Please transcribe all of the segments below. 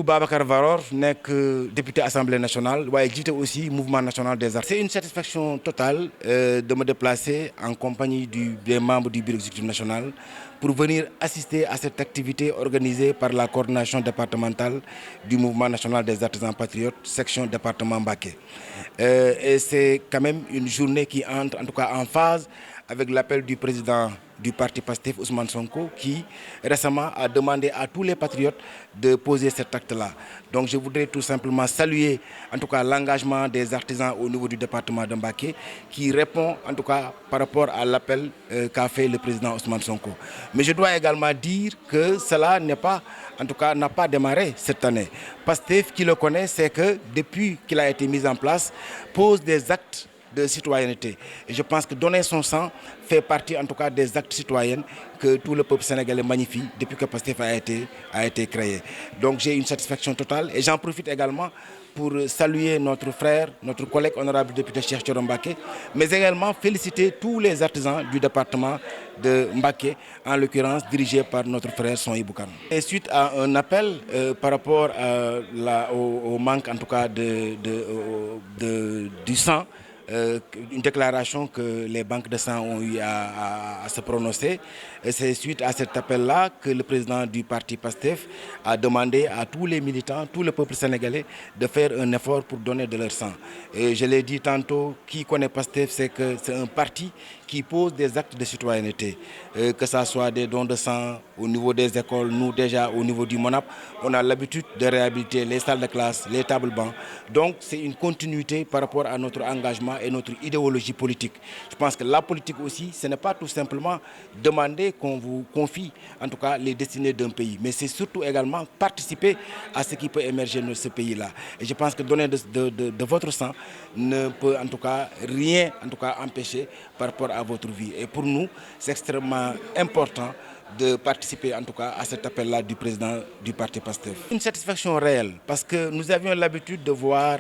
Babacar Varor n'est que député Assemblée nationale, ouais, j'étais aussi Mouvement national des arts. C'est une satisfaction totale de me déplacer en compagnie des membres du bureau exécutif national pour venir assister à cette activité organisée par la coordination départementale du Mouvement national des artisans patriotes, section département Mbacké. Et c'est quand même une journée qui entre en tout cas en phase avec l'appel du président du parti PASTEF, Ousmane Sonko, qui récemment a demandé à tous les patriotes de poser cet acte-là. Donc je voudrais tout simplement saluer en tout cas l'engagement des artisans au niveau du département de Mbacké, qui répond en tout cas par rapport à l'appel qu'a fait le président Ousmane Sonko. Mais je dois également dire que cela n'a pas démarré cette année. PASTEF, qui le connaît, c'est que depuis qu'il a été mis en place, pose des actes de citoyenneté. Et je pense que donner son sang fait partie en tout cas des actes citoyens que tout le peuple sénégalais magnifie depuis que PASTEF a été créé. Donc j'ai une satisfaction totale et j'en profite également pour saluer notre frère, notre collègue honorable député Cheikh Thioro Mbacké, mais également féliciter tous les artisans du département de Mbacké, en l'occurrence dirigé par notre frère Sohibou Kane. Et suite à un appel par rapport au manque en tout cas du sang, une déclaration que les banques de sang ont eu à se prononcer. Et c'est suite à cet appel-là que le président du parti PASTEF a demandé à tous les militants, tout le peuple sénégalais de faire un effort pour donner de leur sang. Et je l'ai dit tantôt, qui connaît PASTEF, c'est que c'est un parti qui pose des actes de citoyenneté, que ce soit des dons de sang au niveau des écoles. Nous déjà au niveau du MONAP, on a l'habitude de réhabiliter les salles de classe, les tables bancs. Donc c'est une continuité par rapport à notre engagement et notre idéologie politique. Je pense que la politique aussi, ce n'est pas tout simplement demander qu'on vous confie en tout cas les destinées d'un pays, mais c'est surtout également participer à ce qui peut émerger de ce pays-là. Et je pense que donner de votre sang ne peut en tout cas rien empêcher par rapport à votre vie. Et pour nous, c'est extrêmement important de participer en tout cas à cet appel-là du président du parti PASTEF. Une satisfaction réelle parce que nous avions l'habitude de voir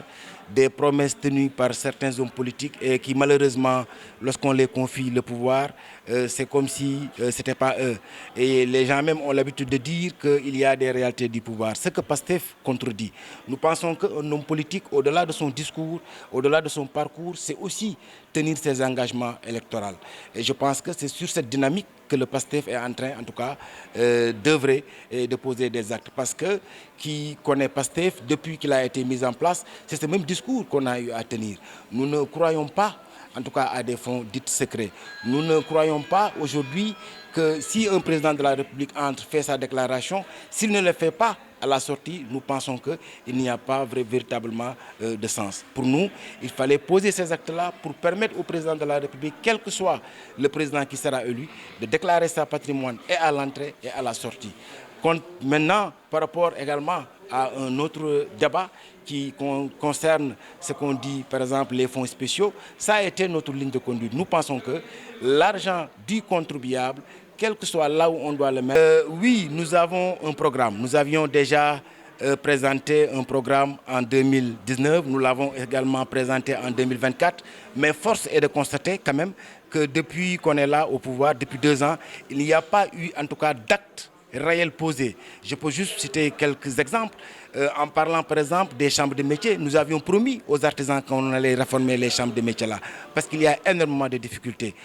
des promesses tenues par certains hommes politiques et qui malheureusement, lorsqu'on les confie le pouvoir, c'est comme si c'était pas eux. Et les gens même ont l'habitude de dire qu'il y a des réalités du pouvoir, ce que PASTEF contredit. Nous pensons qu'un homme politique, au-delà de son discours, au-delà de son parcours, c'est aussi tenir ses engagements électoraux. Et je pense que c'est sur cette dynamique que le PASTEF est en train, en tout cas, d'œuvrer et de poser des actes. Parce que qui connaît PASTEF, depuis qu'il a été mis en place, c'est ce même discours qu'on a eu à tenir. Nous ne croyons pas, en tout cas, à des fonds dits secrets. Nous ne croyons pas aujourd'hui que si un président de la République entre, fait sa déclaration, s'il ne le fait pas à la sortie, nous pensons qu'il n'y a pas véritablement de sens. Pour nous, il fallait poser ces actes-là pour permettre au président de la République, quel que soit le président qui sera élu, de déclarer sa patrimoine et à l'entrée et à la sortie. Maintenant, par rapport également à un autre débat qui concerne ce qu'on dit, par exemple, les fonds spéciaux, ça a été notre ligne de conduite. Nous pensons que l'argent du contribuable, quel que soit là où on doit le mettre. Oui, nous avons un programme. Nous avions déjà présenté un programme en 2019. Nous l'avons également présenté en 2024. Mais force est de constater quand même que depuis qu'on est là au pouvoir, depuis 2 ans, il n'y a pas eu en tout cas d'actes réels posés. Je peux juste citer quelques exemples. En parlant par exemple des chambres de métiers, nous avions promis aux artisans qu'on allait réformer les chambres de métiers là, parce qu'il y a énormément de difficultés.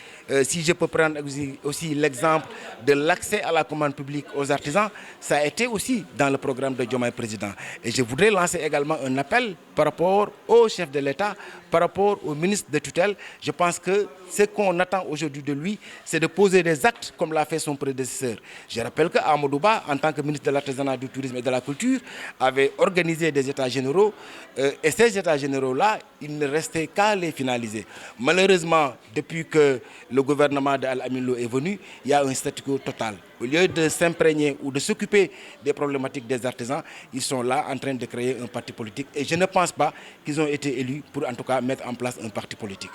Si je peux prendre aussi l'exemple de l'accès à la commande publique aux artisans, ça a été aussi dans le programme de Diomaye Président. Et je voudrais lancer également un appel par rapport au chef de l'État, par rapport au ministre de tutelle. Je pense que ce qu'on attend aujourd'hui de lui, c'est de poser des actes comme l'a fait son prédécesseur. Je rappelle qu'Amadou Ba, en tant que ministre de l'Artisanat, du Tourisme et de la Culture, avait organisé des états généraux et ces états généraux-là, il ne restait qu'à les finaliser. Malheureusement, depuis que le gouvernement d'Al-Amin Lo est venu, il y a un statu quo total. Au lieu de s'imprégner ou de s'occuper des problématiques des artisans, ils sont là en train de créer un parti politique et je ne pense pas qu'ils ont été élus pour en tout cas mettre en place un parti politique.